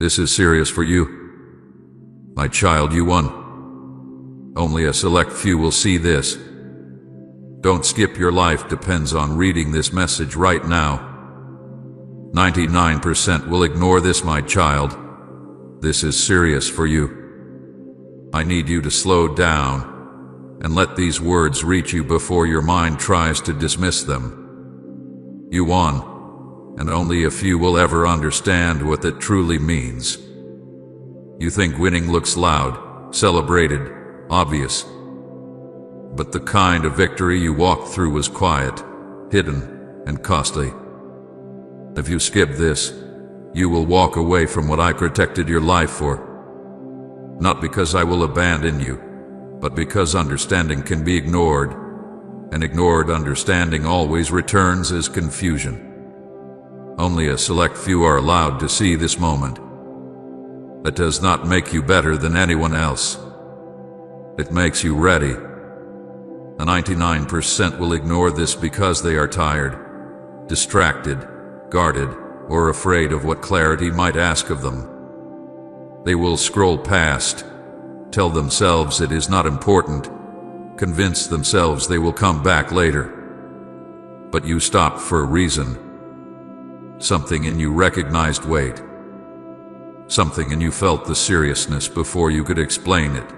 This is serious for you. My child, you won. Only a select few will see this. Don't skip. Your life depends on reading this message right now. 99% will ignore this, my child. This is serious for you. I need you to slow down and let these words reach you before your mind tries to dismiss them. You won, and only a few will ever understand what that truly means. You think winning looks loud, celebrated, obvious. But the kind of victory you walked through was quiet, hidden, and costly. If you skip this, you will walk away from what I protected your life for. Not because I will abandon you, but because understanding can be ignored, and ignored understanding always returns as confusion. Only a select few are allowed to see this moment. That does not make you better than anyone else. It makes you ready. The 99% will ignore this because they are tired, distracted, guarded, or afraid of what clarity might ask of them. They will scroll past, tell themselves it is not important, convince themselves they will come back later. But you stopped for a reason. Something in you recognized weight. Something in you felt the seriousness before you could explain it.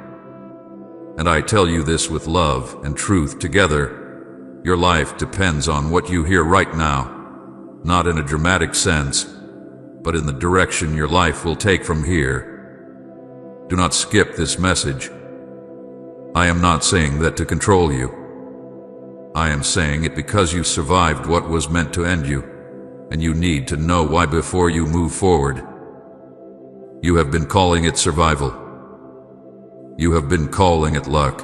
And I tell you this with love and truth together. Your life depends on what you hear right now, not in a dramatic sense, but in the direction your life will take from here. Do not skip this message. I am not saying that to control you. I am saying it because you survived what was meant to end you, and you need to know why before you move forward. You have been calling it survival. You have been calling it luck.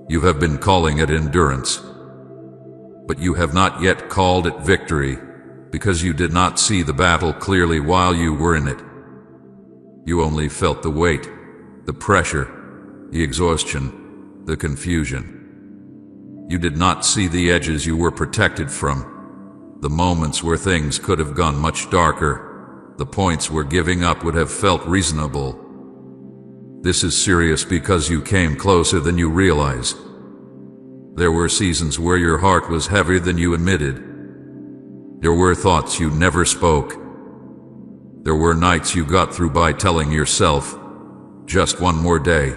You have been calling it endurance. But you have not yet called it victory because you did not see the battle clearly while you were in it. You only felt the weight, the pressure, the exhaustion, the confusion. You did not see the edges you were protected from, the moments where things could have gone much darker, the points where giving up would have felt reasonable. This is serious because you came closer than you realize. There were seasons where your heart was heavier than you admitted. There were thoughts you never spoke. There were nights you got through by telling yourself, just one more day.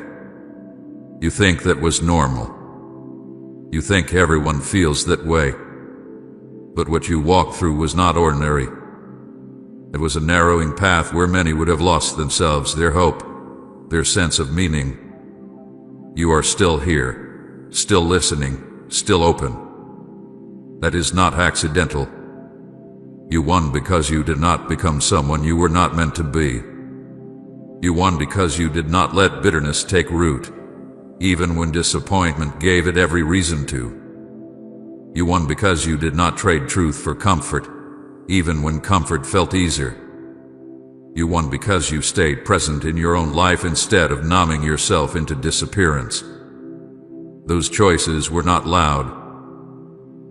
You think that was normal. You think everyone feels that way. But what you walked through was not ordinary. It was a narrowing path where many would have lost themselves, their hope, their sense of meaning. You are still here, still listening, still open. That is not accidental. You won because you did not become someone you were not meant to be. You won because you did not let bitterness take root, even when disappointment gave it every reason to. You won because you did not trade truth for comfort, even when comfort felt easier. You won because you stayed present in your own life instead of numbing yourself into disappearance. Those choices were not loud.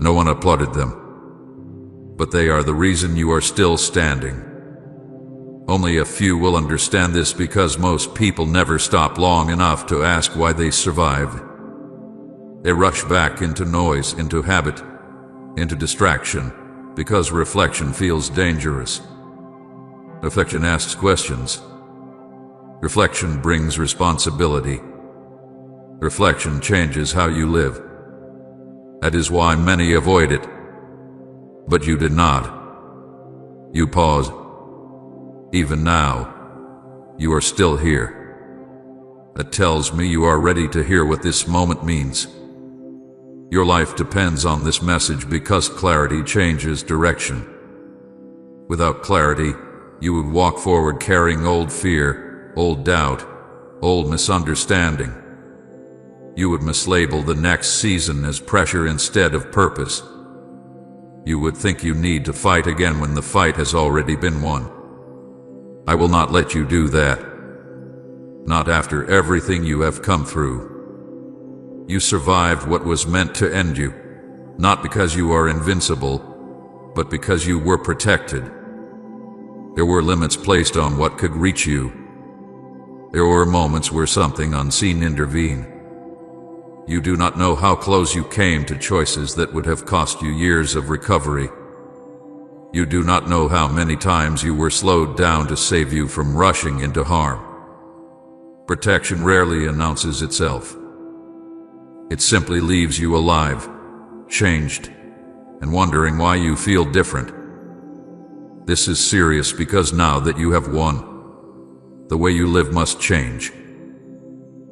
No one applauded them. But they are the reason you are still standing. Only a few will understand this because most people never stop long enough to ask why they survived. They rush back into noise, into habit, into distraction, because reflection feels dangerous. Reflection asks questions. Reflection brings responsibility. Reflection changes how you live. That is why many avoid it. But you did not. You paused. Even now, you are still here. That tells me you are ready to hear what this moment means. Your life depends on this message because clarity changes direction. Without clarity, you would walk forward carrying old fear, old doubt, old misunderstanding. You would mislabel the next season as pressure instead of purpose. You would think you need to fight again when the fight has already been won. I will not let you do that. Not after everything you have come through. You survived what was meant to end you, not because you are invincible, but because you were protected. There were limits placed on what could reach you. There were moments where something unseen intervened. You do not know how close you came to choices that would have cost you years of recovery. You do not know how many times you were slowed down to save you from rushing into harm. Protection rarely announces itself. It simply leaves you alive, changed, and wondering why you feel different. This is serious because now that you have won, the way you live must change.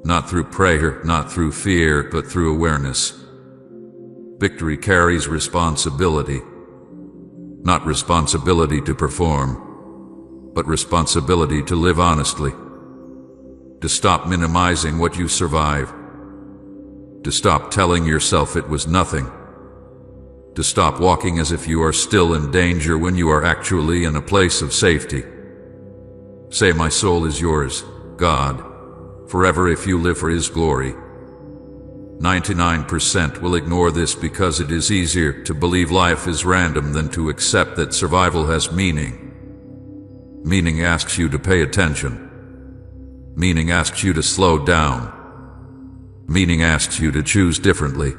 Not through prayer, not through fear, but through awareness. Victory carries responsibility. Not responsibility to perform, but responsibility to live honestly. To stop minimizing what you survive. To stop telling yourself it was nothing. To stop walking as if you are still in danger when you are actually in a place of safety. Say, my soul is yours, God, forever if you live for His glory. 99% will ignore this because it is easier to believe life is random than to accept that survival has meaning. Meaning asks you to pay attention. Meaning asks you to slow down. Meaning asks you to choose differently.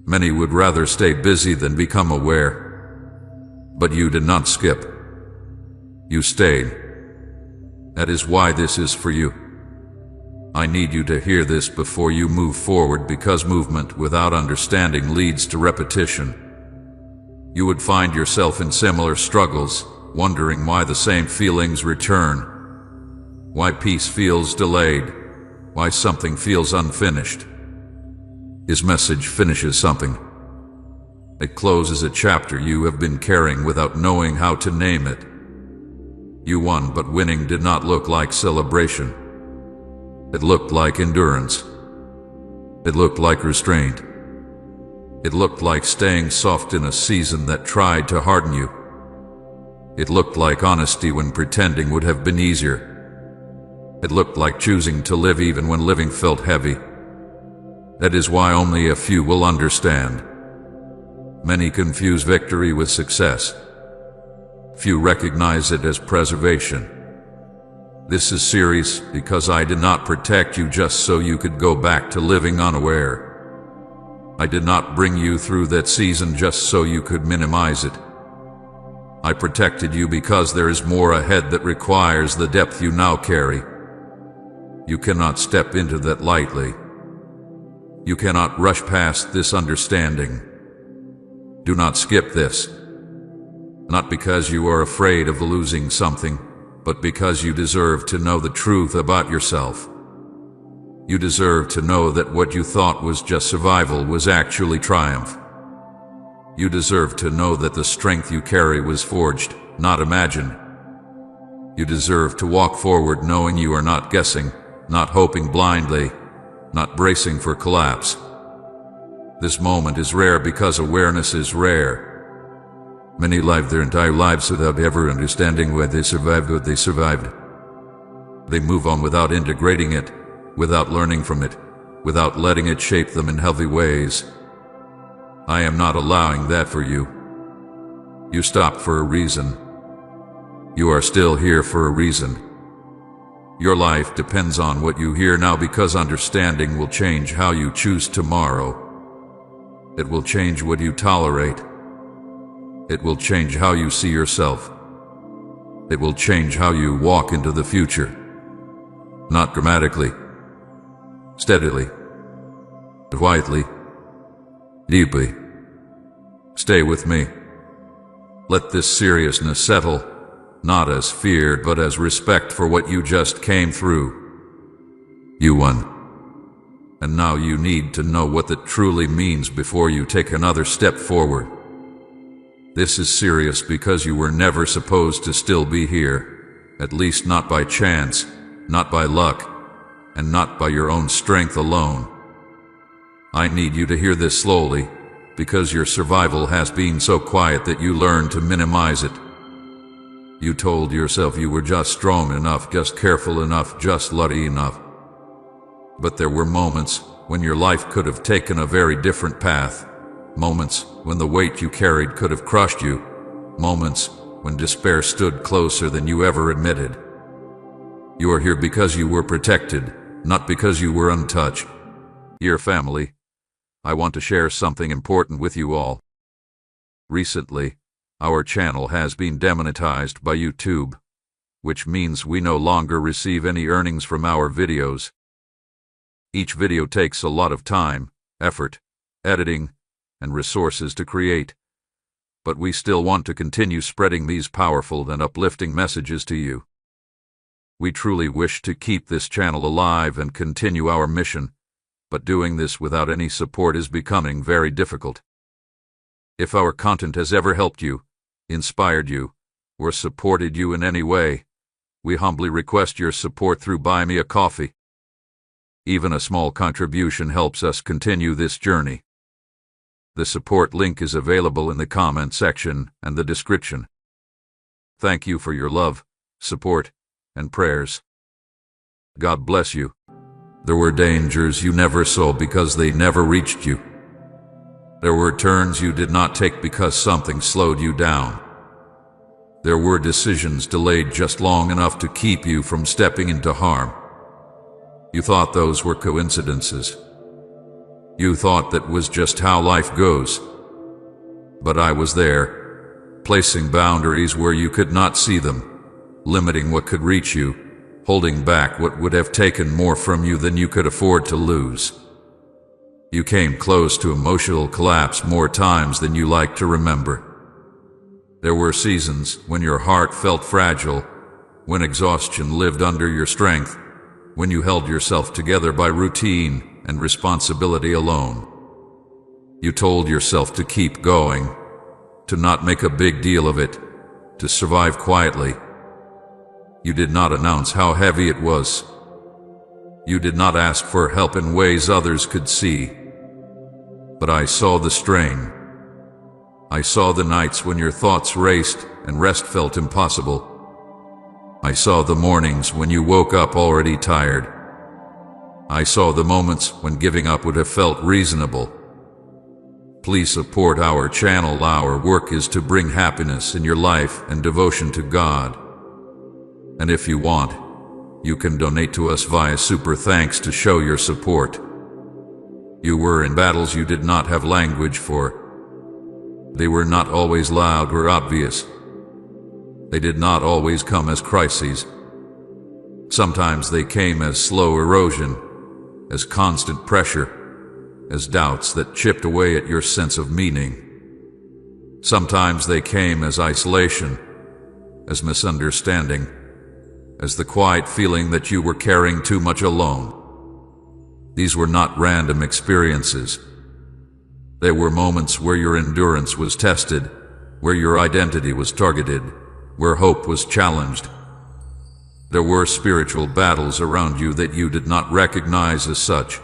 Many would rather stay busy than become aware. But you did not skip. You stayed. That is why this is for you. I need you to hear this before you move forward, because movement without understanding leads to repetition. You would find yourself in similar struggles, wondering why the same feelings return, why peace feels delayed, why something feels unfinished. His message finishes something. It closes a chapter you have been carrying without knowing how to name it. You won, but winning did not look like celebration. It looked like endurance. It looked like restraint. It looked like staying soft in a season that tried to harden you. It looked like honesty when pretending would have been easier. It looked like choosing to live even when living felt heavy. That is why only a few will understand. Many confuse victory with success. Few recognize it as preservation. This is serious because I did not protect you just so you could go back to living unaware. I did not bring you through that season just so you could minimize it. I protected you because there is more ahead that requires the depth you now carry. You cannot step into that lightly. You cannot rush past this understanding. Do not skip this. Not because you are afraid of losing something, but because you deserve to know the truth about yourself. You deserve to know that what you thought was just survival was actually triumph. You deserve to know that the strength you carry was forged, not imagined. You deserve to walk forward knowing you are not guessing, not hoping blindly, not bracing for collapse. This moment is rare because awareness is rare. Many live their entire lives without ever understanding why they survived what they survived. They move on without integrating it, without learning from it, without letting it shape them in healthy ways. I am not allowing that for you. You stopped for a reason. You are still here for a reason. Your life depends on what you hear now, because understanding will change how you choose tomorrow. It will change what you tolerate. It will change how you see yourself. It will change how you walk into the future. Not dramatically, steadily, quietly, deeply. Stay with me. Let this seriousness settle, not as fear, but as respect for what you just came through. You won. And now you need to know what that truly means before you take another step forward. This is serious because you were never supposed to still be here, at least not by chance, not by luck, and not by your own strength alone. I need you to hear this slowly, because your survival has been so quiet that you learned to minimize it. You told yourself you were just strong enough, just careful enough, just lucky enough. But there were moments when your life could have taken a very different path. Moments when the weight you carried could have crushed you. Moments when despair stood closer than you ever admitted. You are here because you were protected, not because you were untouched. Dear family, I want to share something important with you all. Recently, our channel has been demonetized by YouTube, which means we no longer receive any earnings from our videos. Each video takes a lot of time, effort, editing, and resources to create, but we still want to continue spreading these powerful and uplifting messages to you. We truly wish to keep this channel alive and continue our mission, but doing this without any support is becoming very difficult. If our content has ever helped you, inspired you, or supported you in any way, we humbly request your support through Buy Me a Coffee. Even a small contribution helps us continue this journey. The support link is available in the comment section and the description. Thank you for your love, support, and prayers. God bless you. There were dangers you never saw because they never reached you. There were turns you did not take because something slowed you down. There were decisions delayed just long enough to keep you from stepping into harm. You thought those were coincidences. You thought that was just how life goes. But I was there, placing boundaries where you could not see them, limiting what could reach you, holding back what would have taken more from you than you could afford to lose. You came close to emotional collapse more times than you like to remember. There were seasons when your heart felt fragile, when exhaustion lived under your strength, when you held yourself together by routine and responsibility alone. You told yourself to keep going, to not make a big deal of it, to survive quietly. You did not announce how heavy it was. You did not ask for help in ways others could see. But I saw the strain. I saw the nights when your thoughts raced and rest felt impossible. I saw the mornings when you woke up already tired. I saw the moments when giving up would have felt reasonable. Please support our channel. Our work is to bring happiness in your life and devotion to God. And if you want, you can donate to us via Super Thanks to show your support. You were in battles you did not have language for. They were not always loud or obvious. They did not always come as crises. Sometimes they came as slow erosion, as constant pressure, as doubts that chipped away at your sense of meaning. Sometimes they came as isolation, as misunderstanding, as the quiet feeling that you were carrying too much alone. These were not random experiences. They were moments where your endurance was tested, where your identity was targeted, where hope was challenged. There were spiritual battles around you that you did not recognize as such.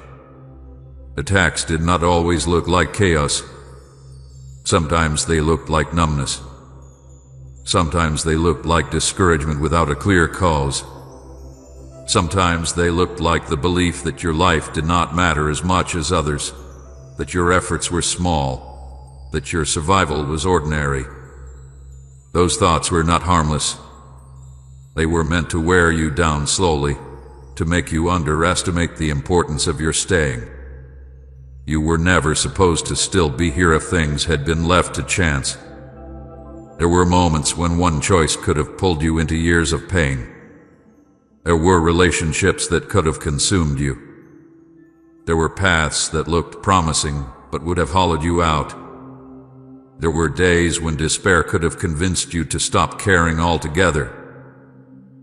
Attacks did not always look like chaos. Sometimes they looked like numbness. Sometimes they looked like discouragement without a clear cause. Sometimes they looked like the belief that your life did not matter as much as others, that your efforts were small, that your survival was ordinary. Those thoughts were not harmless. They were meant to wear you down slowly, to make you underestimate the importance of your staying. You were never supposed to still be here if things had been left to chance. There were moments when one choice could have pulled you into years of pain. There were relationships that could have consumed you. There were paths that looked promising but would have hollowed you out. There were days when despair could have convinced you to stop caring altogether.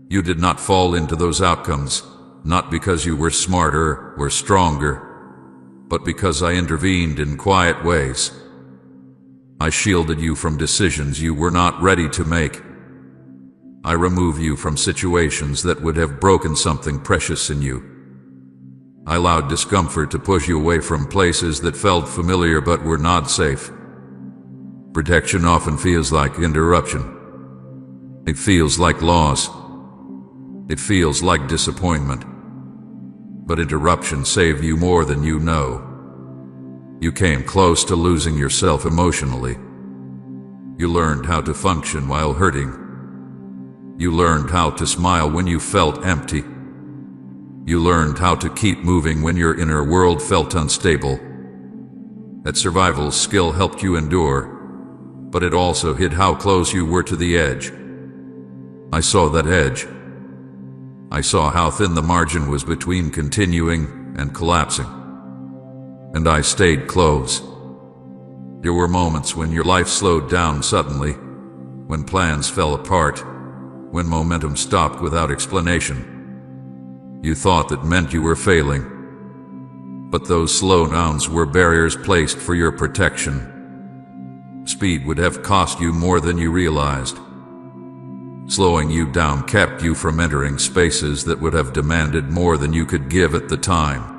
You did not fall into those outcomes, not because you were smarter or stronger, but because I intervened in quiet ways. I shielded you from decisions you were not ready to make. I removed you from situations that would have broken something precious in you. I allowed discomfort to push you away from places that felt familiar but were not safe. Protection often feels like interruption. It feels like loss. It feels like disappointment. But interruption saved you more than you know. You came close to losing yourself emotionally. You learned how to function while hurting. You learned how to smile when you felt empty. You learned how to keep moving when your inner world felt unstable. That survival skill helped you endure, but it also hid how close you were to the edge. I saw that edge. I saw how thin the margin was between continuing and collapsing. And I stayed close. There were moments when your life slowed down suddenly, when plans fell apart, when momentum stopped without explanation. You thought that meant you were failing. But those slowdowns were barriers placed for your protection. Speed would have cost you more than you realized. Slowing you down kept you from entering spaces that would have demanded more than you could give at the time.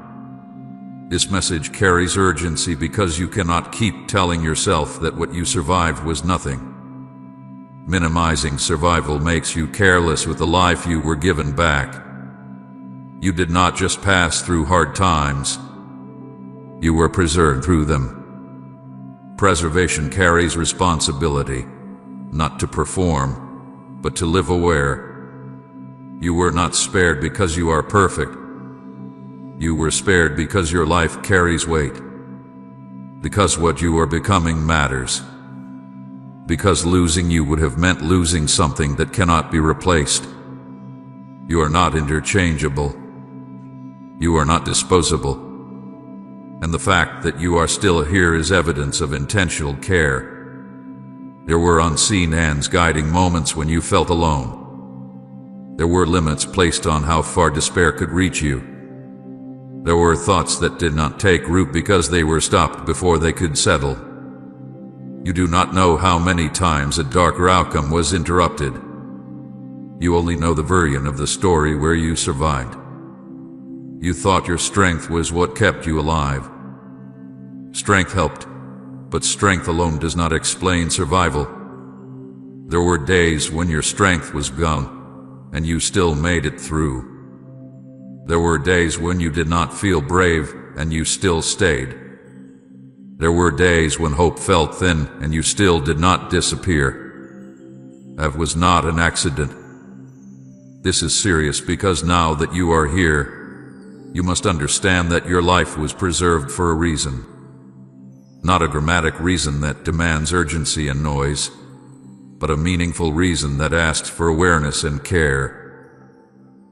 This message carries urgency because you cannot keep telling yourself that what you survived was nothing. Minimizing survival makes you careless with the life you were given back. You did not just pass through hard times. You were preserved through them. Preservation carries responsibility, not to perform, but to live aware. You were not spared because you are perfect. You were spared because your life carries weight. Because what you are becoming matters. Because losing you would have meant losing something that cannot be replaced. You are not interchangeable. You are not disposable. And the fact that you are still here is evidence of intentional care. There were unseen hands guiding moments when you felt alone. There were limits placed on how far despair could reach you. There were thoughts that did not take root because they were stopped before they could settle. You do not know how many times a darker outcome was interrupted. You only know the version of the story where you survived. You thought your strength was what kept you alive. Strength helped, but strength alone does not explain survival. There were days when your strength was gone, and you still made it through. There were days when you did not feel brave, and you still stayed. There were days when hope felt thin, and you still did not disappear. That was not an accident. This is serious because now that you are here, you must understand that your life was preserved for a reason. Not a dramatic reason that demands urgency and noise, but a meaningful reason that asks for awareness and care.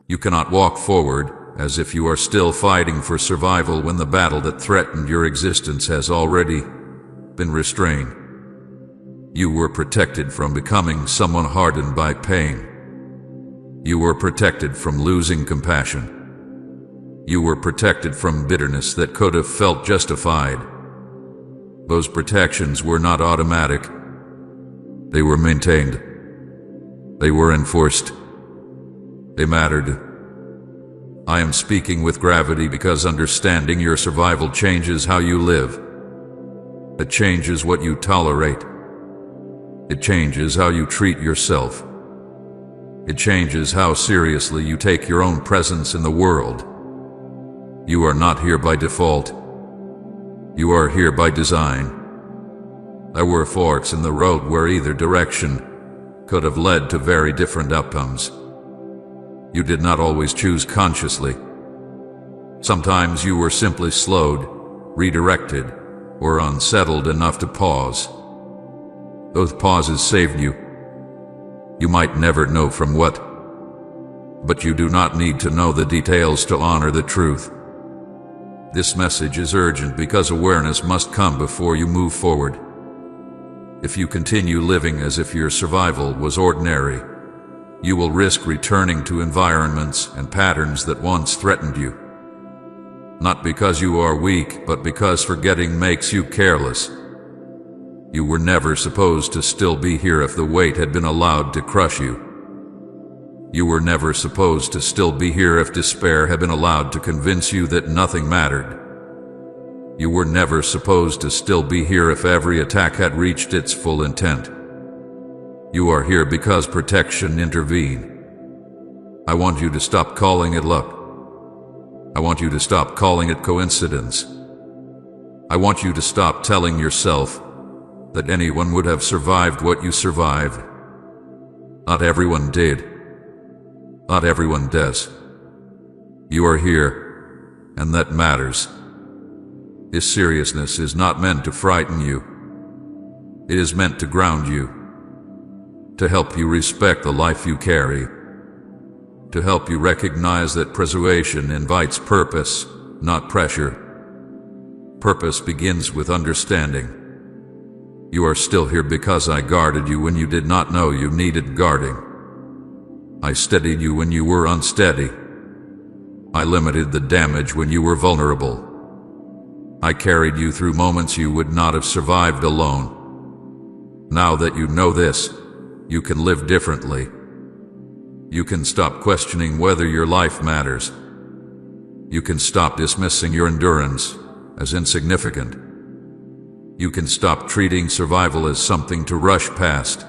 You cannot walk forward as if you are still fighting for survival when the battle that threatened your existence has already been restrained. You were protected from becoming someone hardened by pain. You were protected from losing compassion. You were protected from bitterness that could have felt justified. Those protections were not automatic. They were maintained. They were enforced. They mattered. I am speaking with gravity because understanding your survival changes how you live. It changes what you tolerate. It changes how you treat yourself. It changes how seriously you take your own presence in the world. You are not here by default. You are here by design. There were forks in the road where either direction could have led to very different outcomes. You did not always choose consciously. Sometimes you were simply slowed, redirected, or unsettled enough to pause. Those pauses saved you. You might never know from what, but you do not need to know the details to honor the truth. This message is urgent because awareness must come before you move forward. If you continue living as if your survival was ordinary, you will risk returning to environments and patterns that once threatened you. Not because you are weak, but because forgetting makes you careless. You were never supposed to still be here if the weight had been allowed to crush you. You were never supposed to still be here if despair had been allowed to convince you that nothing mattered. You were never supposed to still be here if every attack had reached its full intent. You are here because protection intervened. I want you to stop calling it luck. I want you to stop calling it coincidence. I want you to stop telling yourself, that anyone would have survived what you survived. Not everyone did. Not everyone does. You are here, and that matters. This seriousness is not meant to frighten you. It is meant to ground you, to help you respect the life you carry, to help you recognize that preservation invites purpose, not pressure. Purpose begins with understanding. You are still here because I guarded you when you did not know you needed guarding. I steadied you when you were unsteady. I limited the damage when you were vulnerable. I carried you through moments you would not have survived alone. Now that you know this, you can live differently. You can stop questioning whether your life matters. You can stop dismissing your endurance as insignificant. You can stop treating survival as something to rush past.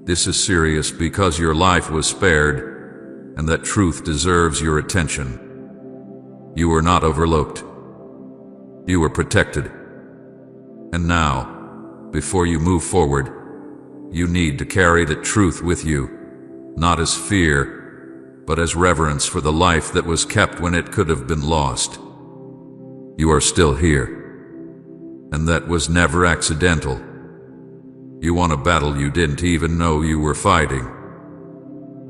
This is serious because your life was spared, and that truth deserves your attention. You were not overlooked. You were protected. And now, before you move forward, you need to carry the truth with you, not as fear, but as reverence for the life that was kept when it could have been lost. You are still here, and that was never accidental. You won a battle you didn't even know you were fighting.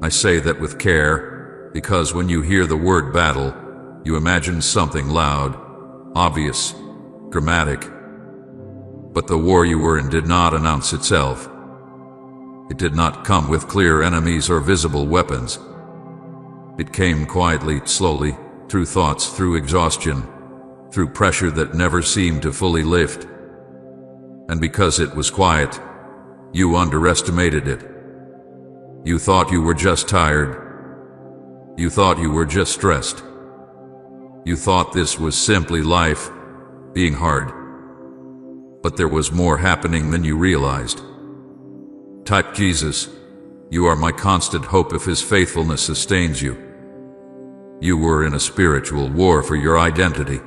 I say that with care, because when you hear the word battle, you imagine something loud, obvious, dramatic. But the war you were in did not announce itself. It did not come with clear enemies or visible weapons. It came quietly, slowly, through thoughts, through exhaustion, through pressure that never seemed to fully lift. And because it was quiet, you underestimated it. You thought you were just tired. You thought you were just stressed. You thought this was simply life, being hard. But there was more happening than you realized. Type Jesus, you are my constant hope if his faithfulness sustains you. You were in a spiritual war for your identity.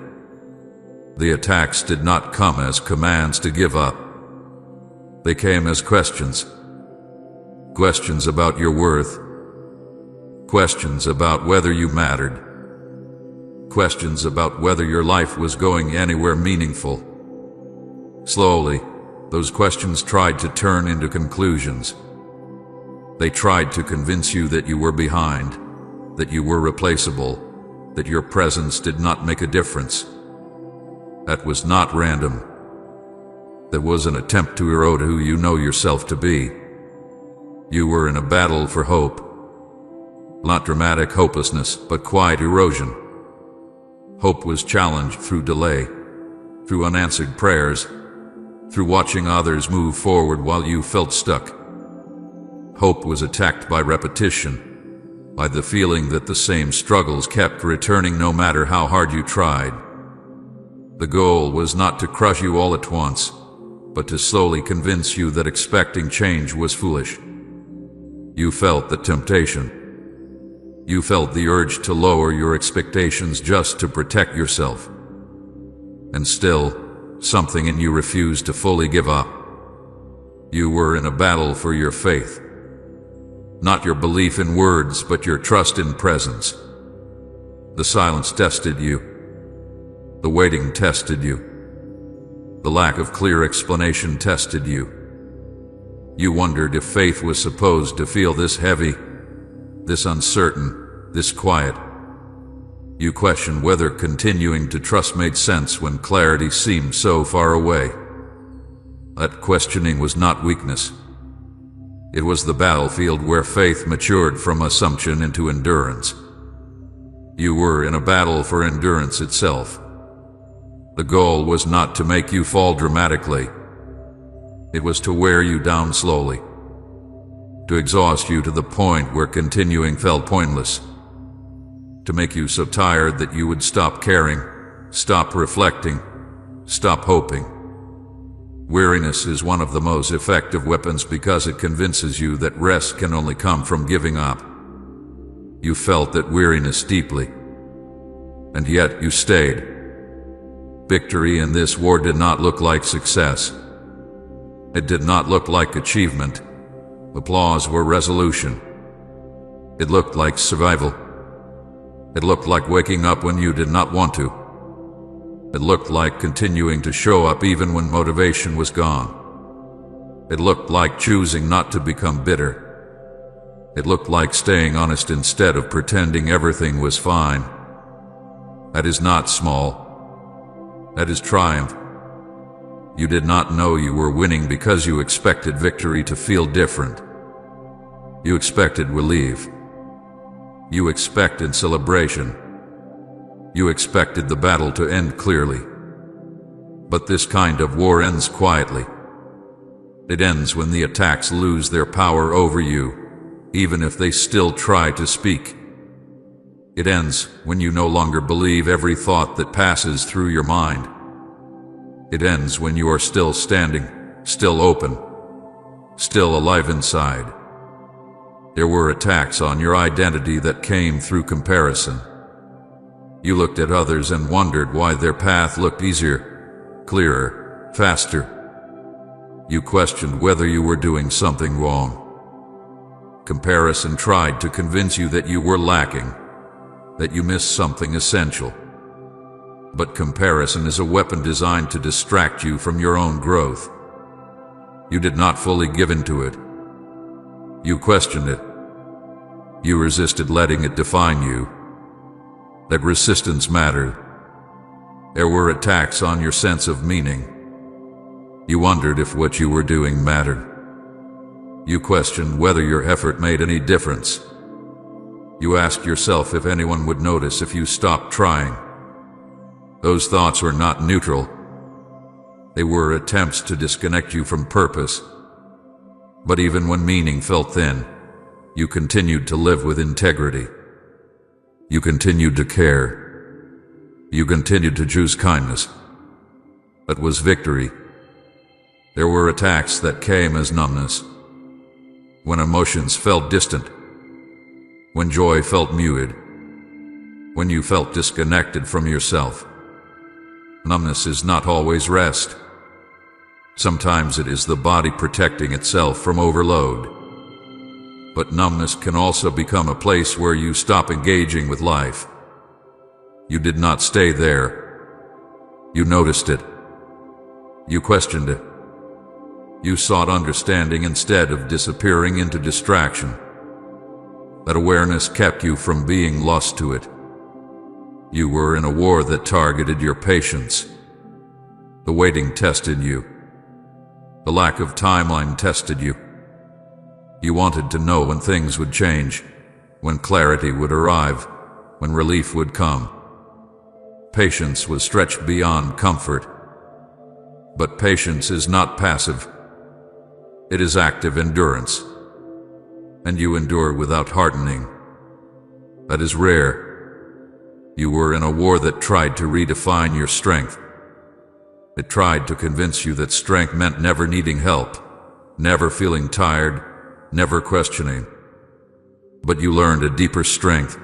The attacks did not come as commands to give up. They came as questions. Questions about your worth. Questions about whether you mattered. Questions about whether your life was going anywhere meaningful. Slowly, those questions tried to turn into conclusions. They tried to convince you that you were behind, that you were replaceable, that your presence did not make a difference. That was not random. That was an attempt to erode who you know yourself to be. You were in a battle for hope. Not dramatic hopelessness, but quiet erosion. Hope was challenged through delay, through unanswered prayers, through watching others move forward while you felt stuck. Hope was attacked by repetition, by the feeling that the same struggles kept returning no matter how hard you tried. The goal was not to crush you all at once, but to slowly convince you that expecting change was foolish. You felt the temptation. You felt the urge to lower your expectations just to protect yourself. And still, something in you refused to fully give up. You were in a battle for your faith. Not your belief in words, but your trust in presence. The silence tested you. The waiting tested you. The lack of clear explanation tested you. You wondered if faith was supposed to feel this heavy, this uncertain, this quiet. You questioned whether continuing to trust made sense when clarity seemed so far away. That questioning was not weakness. It was the battlefield where faith matured from assumption into endurance. You were in a battle for endurance itself. The goal was not to make you fall dramatically. It was to wear you down slowly, to exhaust you to the point where continuing felt pointless, to make you so tired that you would stop caring, stop reflecting, stop hoping. Weariness is one of the most effective weapons because it convinces you that rest can only come from giving up. You felt that weariness deeply, and yet you stayed. Victory in this war did not look like success. It did not look like achievement, applause, or resolution. It looked like survival. It looked like waking up when you did not want to. It looked like continuing to show up even when motivation was gone. It looked like choosing not to become bitter. It looked like staying honest instead of pretending everything was fine. That is not small. That is triumph. You did not know you were winning because you expected victory to feel different. You expected relief. You expected celebration. You expected the battle to end clearly. But this kind of war ends quietly. It ends when the attacks lose their power over you, even if they still try to speak. It ends when you no longer believe every thought that passes through your mind. It ends when you are still standing, still open, still alive inside. There were attacks on your identity that came through comparison. You looked at others and wondered why their path looked easier, clearer, faster. You questioned whether you were doing something wrong. Comparison tried to convince you that you were lacking, that you missed something essential. But comparison is a weapon designed to distract you from your own growth. You did not fully give in to it. You questioned it. You resisted letting it define you. That resistance mattered. There were attacks on your sense of meaning. You wondered if what you were doing mattered. You questioned whether your effort made any difference. You asked yourself if anyone would notice if you stopped trying. Those thoughts were not neutral. They were attempts to disconnect you from purpose. But even when meaning felt thin, you continued to live with integrity. You continued to care. You continued to choose kindness. That was victory. There were attacks that came as numbness. When emotions felt distant. When joy felt muted. When you felt disconnected from yourself. Numbness is not always rest. Sometimes it is the body protecting itself from overload. But numbness can also become a place where you stop engaging with life. You did not stay there. You noticed it. You questioned it. You sought understanding instead of disappearing into distraction. That awareness kept you from being lost to it. You were in a war that targeted your patience. The waiting tested you. The lack of timeline tested you. You wanted to know when things would change, when clarity would arrive, when relief would come. Patience was stretched beyond comfort. But patience is not passive. It is active endurance. And you endure without hardening. That is rare. You were in a war that tried to redefine your strength. It tried to convince you that strength meant never needing help, never feeling tired, never questioning. But you learned a deeper strength.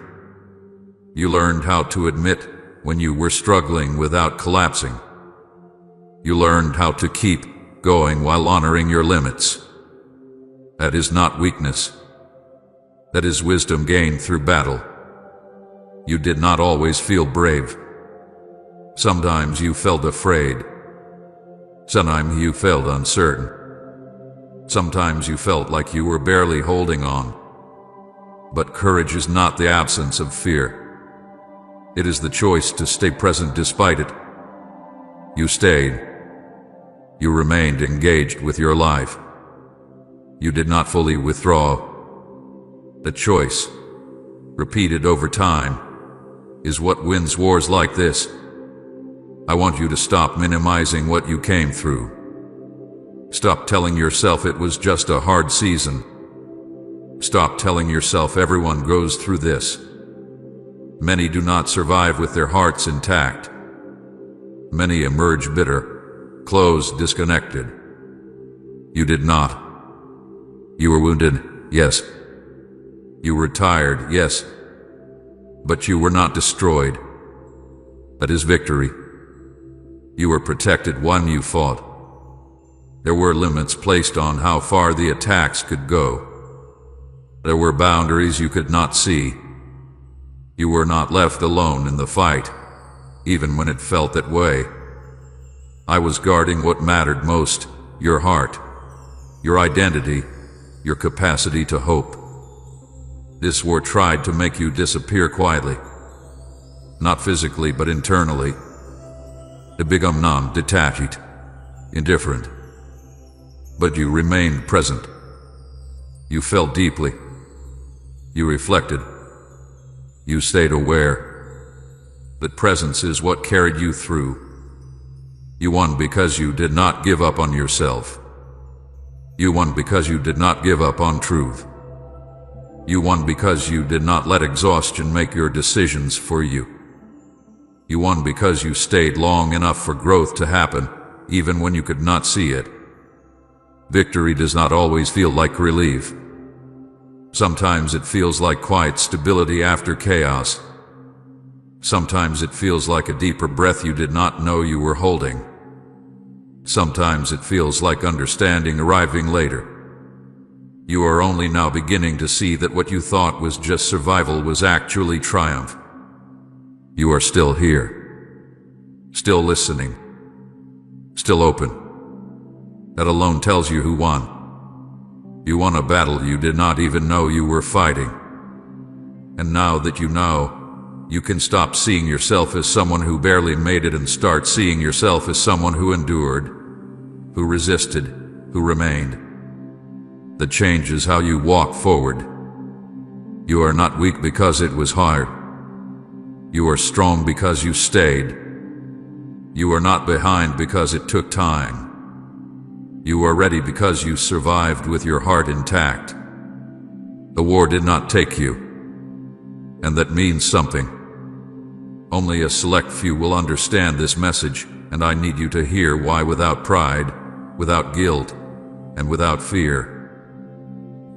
You learned how to admit when you were struggling without collapsing. You learned how to keep going while honoring your limits. That is not weakness. That is wisdom gained through battle. You did not always feel brave. Sometimes you felt afraid. Sometimes you felt uncertain. Sometimes you felt like you were barely holding on. But courage is not the absence of fear. It is the choice to stay present despite it. You stayed. You remained engaged with your life. You did not fully withdraw. The choice, repeated over time, is what wins wars like this. I want you to stop minimizing what you came through. Stop telling yourself it was just a hard season. Stop telling yourself everyone goes through this. Many do not survive with their hearts intact. Many emerge bitter, closed, disconnected. You did not. You were wounded, yes. You were tired, yes. But you were not destroyed. That is victory. You were protected when you fought. There were limits placed on how far the attacks could go. There were boundaries you could not see. You were not left alone in the fight, even when it felt that way. I was guarding what mattered most, your heart, your identity, your capacity to hope. This war tried to make you disappear quietly. Not physically, but internally. To become numb, detached, indifferent. But you remained present. You felt deeply. You reflected. You stayed aware. That presence is what carried you through. You won because you did not give up on yourself. You won because you did not give up on truth. You won because you did not let exhaustion make your decisions for you. You won because you stayed long enough for growth to happen, even when you could not see it. Victory does not always feel like relief. Sometimes it feels like quiet stability after chaos. Sometimes it feels like a deeper breath you did not know you were holding. Sometimes it feels like understanding arriving later. You are only now beginning to see that what you thought was just survival was actually triumph. You are still here. Still listening. Still open. That alone tells you who won. You won a battle you did not even know you were fighting. And now that you know, you can stop seeing yourself as someone who barely made it and start seeing yourself as someone who endured, who resisted, who remained. That changes how you walk forward. You are not weak because it was hard. You are strong because you stayed. You are not behind because it took time. You are ready because you survived with your heart intact. The war did not take you. And that means something. Only a select few will understand this message, and I need you to hear why without pride, without guilt, and without fear.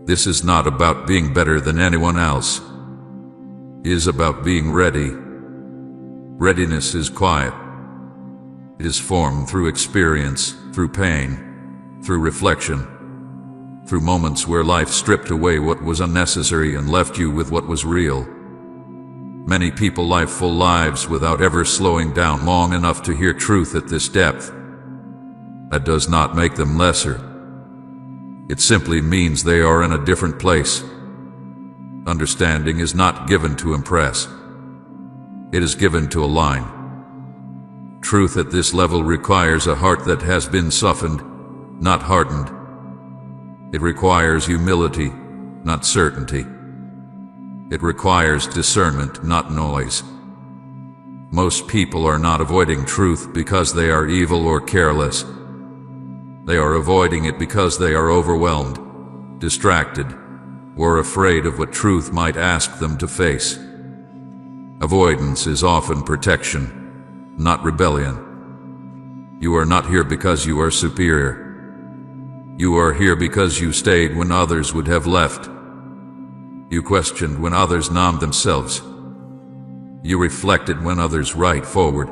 This is not about being better than anyone else. It is about being ready. Readiness is quiet. It is formed through experience, through pain, through reflection, through moments where life stripped away what was unnecessary and left you with what was real. Many people live full lives without ever slowing down long enough to hear truth at this depth. That does not make them lesser. It simply means they are in a different place. Understanding is not given to impress. It is given to align. Truth at this level requires a heart that has been softened, not hardened. It requires humility, not certainty. It requires discernment, not noise. Most people are not avoiding truth because they are evil or careless. They are avoiding it because they are overwhelmed, distracted, or afraid of what truth might ask them to face. Avoidance is often protection, not rebellion. You are not here because you are superior. You are here because you stayed when others would have left. You questioned when others numbed themselves. You reflected when others right forward.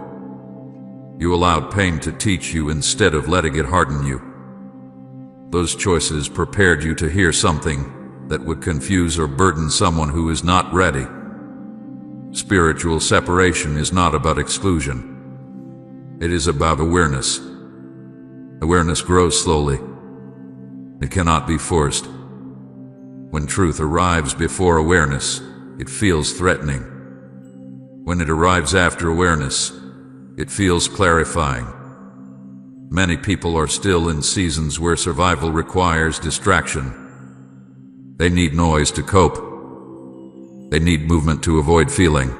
You allowed pain to teach you instead of letting it harden you. Those choices prepared you to hear something that would confuse or burden someone who is not ready. Spiritual separation is not about exclusion. It is about awareness. Awareness grows slowly. It cannot be forced. When truth arrives before awareness, it feels threatening. When it arrives after awareness, it feels clarifying. Many people are still in seasons where survival requires distraction. They need noise to cope. They need movement to avoid feeling.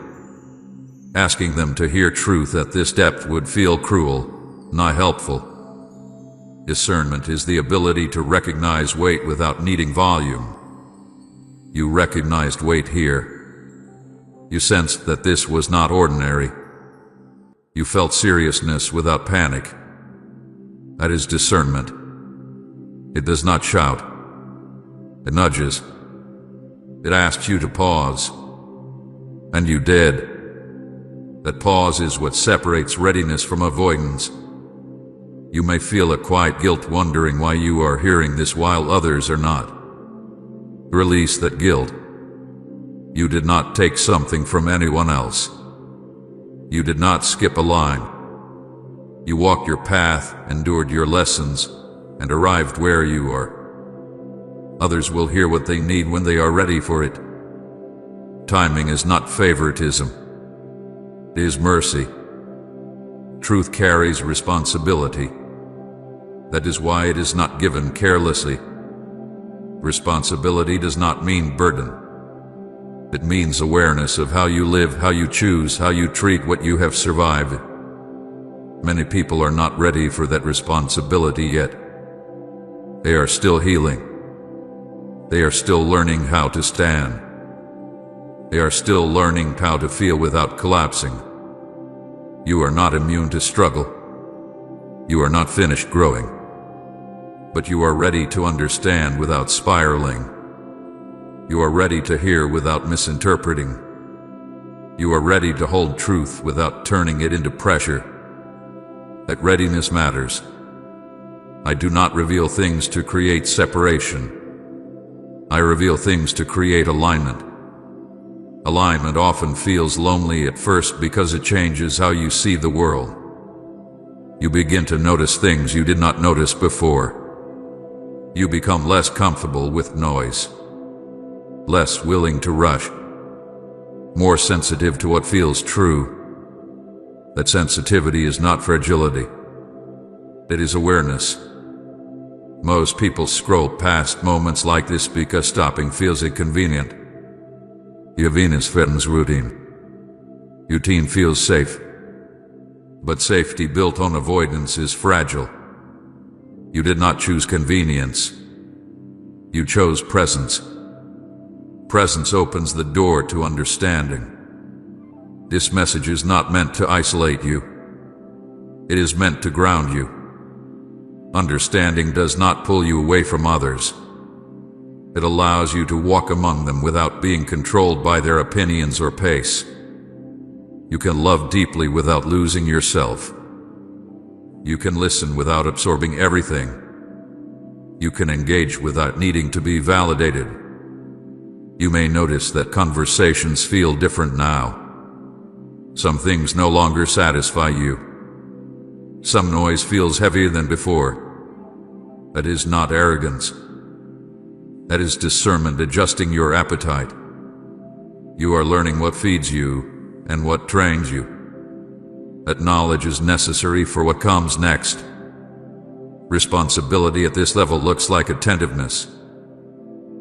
Asking them to hear truth at this depth would feel cruel, not helpful. Discernment is the ability to recognize weight without needing volume. You recognized weight here. You sensed that this was not ordinary. You felt seriousness without panic. That is discernment. It does not shout. It nudges. It asks you to pause. And you did. That pause is what separates readiness from avoidance. You may feel a quiet guilt wondering why you are hearing this while others are not. Release that guilt. You did not take something from anyone else. You did not skip a line. You walked your path, endured your lessons, and arrived where you are. Others will hear what they need when they are ready for it. Timing is not favoritism. It is mercy. Truth carries responsibility. That is why it is not given carelessly. Responsibility does not mean burden. It means awareness of how you live, how you choose, how you treat what you have survived. Many people are not ready for that responsibility yet. They are still healing. They are still learning how to stand. They are still learning how to feel without collapsing. You are not immune to struggle. You are not finished growing. But you are ready to understand without spiraling. You are ready to hear without misinterpreting. You are ready to hold truth without turning it into pressure. That readiness matters. I do not reveal things to create separation. I reveal things to create alignment. Alignment often feels lonely at first because it changes how you see the world. You begin to notice things you did not notice before. You become less comfortable with noise, less willing to rush, more sensitive to what feels true. That sensitivity is not fragility. It is awareness. Most people scroll past moments like this because stopping feels inconvenient. Your Venus fitness routine. Your routine feels safe. But safety built on avoidance is fragile. You did not choose convenience. You chose presence. Presence opens the door to understanding. This message is not meant to isolate you. It is meant to ground you. Understanding does not pull you away from others. It allows you to walk among them without being controlled by their opinions or pace. You can love deeply without losing yourself. You can listen without absorbing everything. You can engage without needing to be validated. You may notice that conversations feel different now. Some things no longer satisfy you. Some noise feels heavier than before. That is not arrogance. That is discernment adjusting your appetite. You are learning what feeds you and what trains you. That knowledge is necessary for what comes next. Responsibility at this level looks like attentiveness.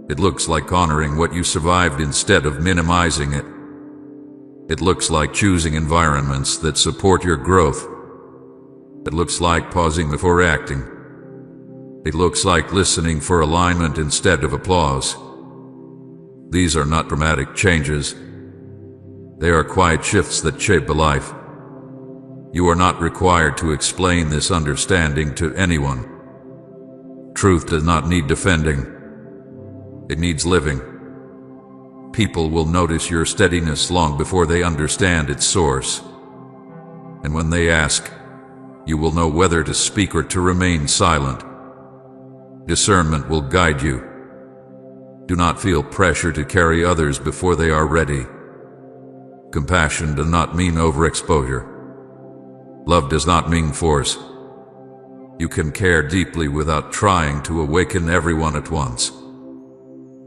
It looks like honoring what you survived instead of minimizing it. It looks like choosing environments that support your growth. It looks like pausing before acting. It looks like listening for alignment instead of applause. These are not dramatic changes. They are quiet shifts that shape a life. You are not required to explain this understanding to anyone. Truth does not need defending. It needs living. People will notice your steadiness long before they understand its source. And when they ask, you will know whether to speak or to remain silent. Discernment will guide you. Do not feel pressure to carry others before they are ready. Compassion does not mean overexposure. Love does not mean force. You can care deeply without trying to awaken everyone at once.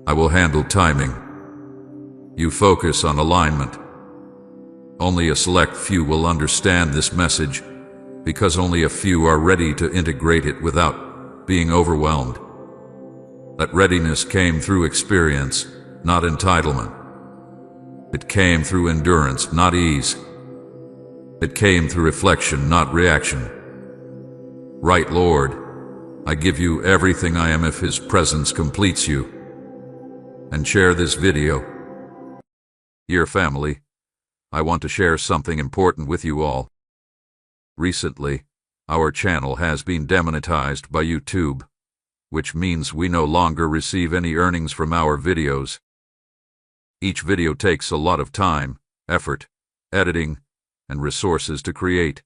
I will handle timing. You focus on alignment. Only a select few will understand this message because only a few are ready to integrate it without being overwhelmed. That readiness came through experience, not entitlement. It came through endurance, not ease. It came through reflection, not reaction. Right, Lord, I give you everything I am if His presence completes you. And share this video. Dear family, I want to share something important with you all. Recently, our channel has been demonetized by YouTube, which means we no longer receive any earnings from our videos. Each video takes a lot of time, effort, editing, and resources to create.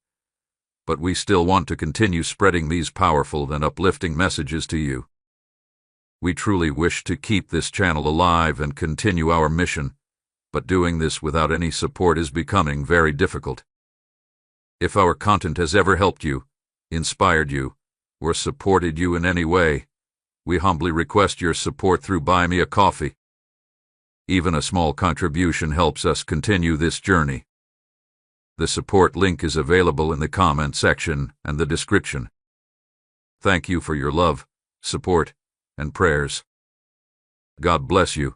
but we still want to continue spreading these powerful and uplifting messages to you. We truly wish to keep this channel alive and continue our mission, but doing this without any support is becoming very difficult. If our content has ever helped you, inspired you, or supported you in any way, we humbly request your support through Buy Me a Coffee. Even a small contribution helps us continue this journey. The support link is available in the comment section and the description. Thank you for your love, support, and prayers. God bless you.